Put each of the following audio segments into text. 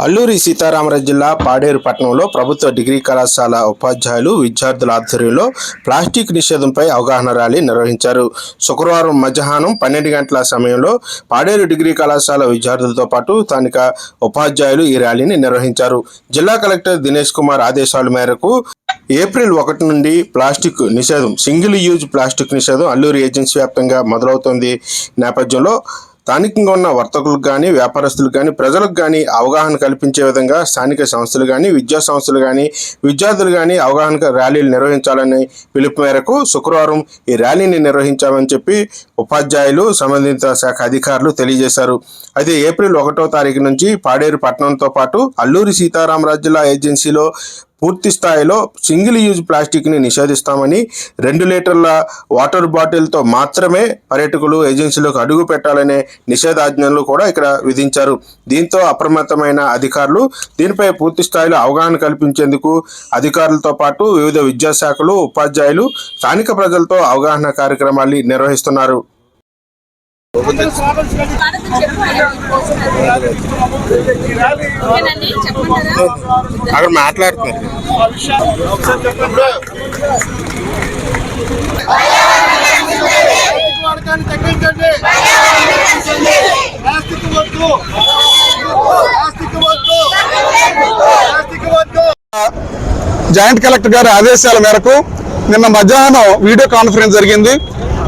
అల్లూరి సీతారామరాజు జిల్లా పాడేరు పట్టణంలో ప్రభుత్వ డిగ్రీ కళాశాల ఉపాధ్యాయులు విద్యార్థుల ఆధ్వర్యంలో ప్లాస్టిక్ నిషేధంపై అవగాహన ర్యాలీ నిర్వహించారు. శుక్రవారం మధ్యాహ్నం 12 గంటల సమయంలో పాడేరు డిగ్రీ కళాశాల విద్యార్థులతో పాటు స్థానిక ఉపాధ్యాయులు ఈ ర్యాలీని నిర్వహించారు. జిల్లా కలెక్టర్ దినేష్ కుమార్ ఆదేశాల మేరకు ఏప్రిల్ 1 నుండి ప్లాస్టిక్ నిషేధం, సింగిల్ యూజ్ ప్లాస్టిక్ నిషేధం అల్లూరి ఏజెన్సీ వ్యాప్తంగా మొదలవుతోంది నేపథ్యంలో స్థానికంగా ఉన్న వర్తకులకు కానీ, వ్యాపారస్తులకు కానీ, ప్రజలకు కానీ అవగాహన కల్పించే విధంగా స్థానిక సంస్థలు కానీ, విద్యా సంస్థలు కానీ, విద్యార్థులు కానీ అవగాహన ర్యాలీలు నిర్వహించాలని పిలుపు మేరకు శుక్రవారం ఈ ర్యాలీని నిర్వహించామని చెప్పి ఉపాధ్యాయులు, సంబంధిత శాఖ అధికారులు తెలియజేశారు. అయితే ఏప్రిల్ 1వ తారీఖు నుంచి పాడేరు పట్టణంతో పాటు అల్లూరి సీతారామరాజు జిల్లా ఏజెన్సీలో పూర్తి స్థాయిలో సింగిల్ యూజ్ ప్లాస్టిక్ని నిషేధిస్తామని, 2 లీటర్ల వాటర్ బాటిల్తో మాత్రమే పర్యాటకులు ఏజెన్సీలోకి అడుగు పెట్టాలనే నిషేధాజ్ఞలు కూడా ఇక్కడ విధించారు. దీంతో అప్రమత్తమైన అధికారులు దీనిపై పూర్తి స్థాయిలో అవగాహన కల్పించేందుకు అధికారులతో పాటు వివిధ విద్యాశాఖలు, ఉపాధ్యాయులు స్థానిక ప్రజలతో అవగాహన కార్యక్రమాలు నిర్వహిస్తున్నారు. అక్కడ మాట్లాడుతున్నారు. జాయింట్ కలెక్టర్ గారి ఆదేశాల మేరకు నిన్న మధ్యాహ్నం వీడియో కాన్ఫరెన్స్ జరిగింది.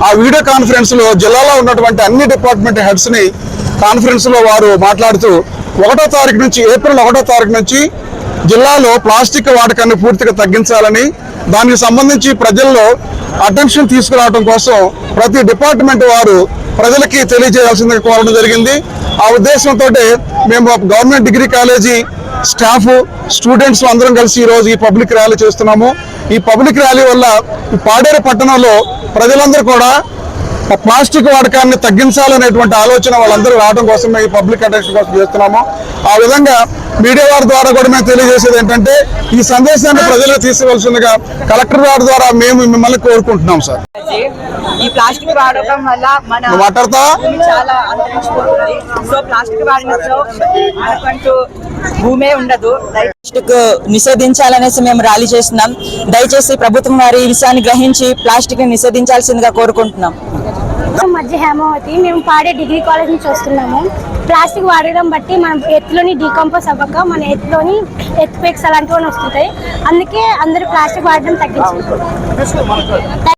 ఆ వీడియో కాన్ఫరెన్స్ లో జిల్లాలో ఉన్నటువంటి అన్ని డిపార్ట్మెంట్ హెడ్స్ ని కాన్ఫరెన్స్ లో వారు మాట్లాడుతూ ఏప్రిల్ 1వ తారీఖు నుంచి జిల్లాలో ప్లాస్టిక్ వాడకాన్ని పూర్తిగా తగ్గించాలని, దానికి సంబంధించి ప్రజల్లో అటెన్షన్ తీసుకురావడం కోసం ప్రతి డిపార్ట్మెంట్ వారు ప్రజలకి తెలియజేయాల్సిందిగా కోరడం జరిగింది. ఆ ఉద్దేశంతో మేము government degree college staff, students అందరం కలిసి ఈరోజు ఈ పబ్లిక్ ర్యాలీ చేస్తున్నాము. ఈ పబ్లిక్ ర్యాలీ వల్ల పాడేరు పట్టణంలో ప్రజలందరూ కూడా ప్లాస్టిక్ వాడకాన్ని తగ్గించాలనేటువంటి ఆలోచన వాళ్ళందరూ రావడం కోసం ఈ పబ్లిక్ అటెన్షన్ కోసం చేస్తున్నాము. ఆ విధంగా మీడియా వారి ద్వారా కూడా మేము తెలియజేసేది ఏంటంటే, ఈ సందేశాన్ని ప్రజలకు తీసుకువలసిందిగా కలెక్టర్ గారి ద్వారా మేము మిమ్మల్ని కోరుకుంటున్నాం. సార్, ఈ ప్లాస్టిక్ వాడటం వల్ల మన చాలా అంతరించిపోతుంది. సో ప్లాస్టిక్ వాడినప్పుడు మనకంటూ భూమే ఉండదు. ప్లాస్టిక్ నిషేధించాలనేసి మేము ర్యాలీ చేస్తున్నాం. దయచేసి ప్రభుత్వం వారి ఈ విషయాన్ని గ్రహించి ప్లాస్టిక్ ని నిషేధించాల్సిందిగా కోరుకుంటున్నాం. మధ్య హేమావతి, మేము పాడే డిగ్రీ కాలేజ్ నుంచి వస్తున్నాము. ప్లాస్టిక్ వాడడం బట్టి మనం ఎత్తులోని డీకంపోజ్ అవ్వక మన ఎత్తులోని ఎత్తుపెక్స్ అలాంటివి వస్తుంటాయి. అందుకే అందరూ ప్లాస్టిక్ వాడడం తగ్గించారు.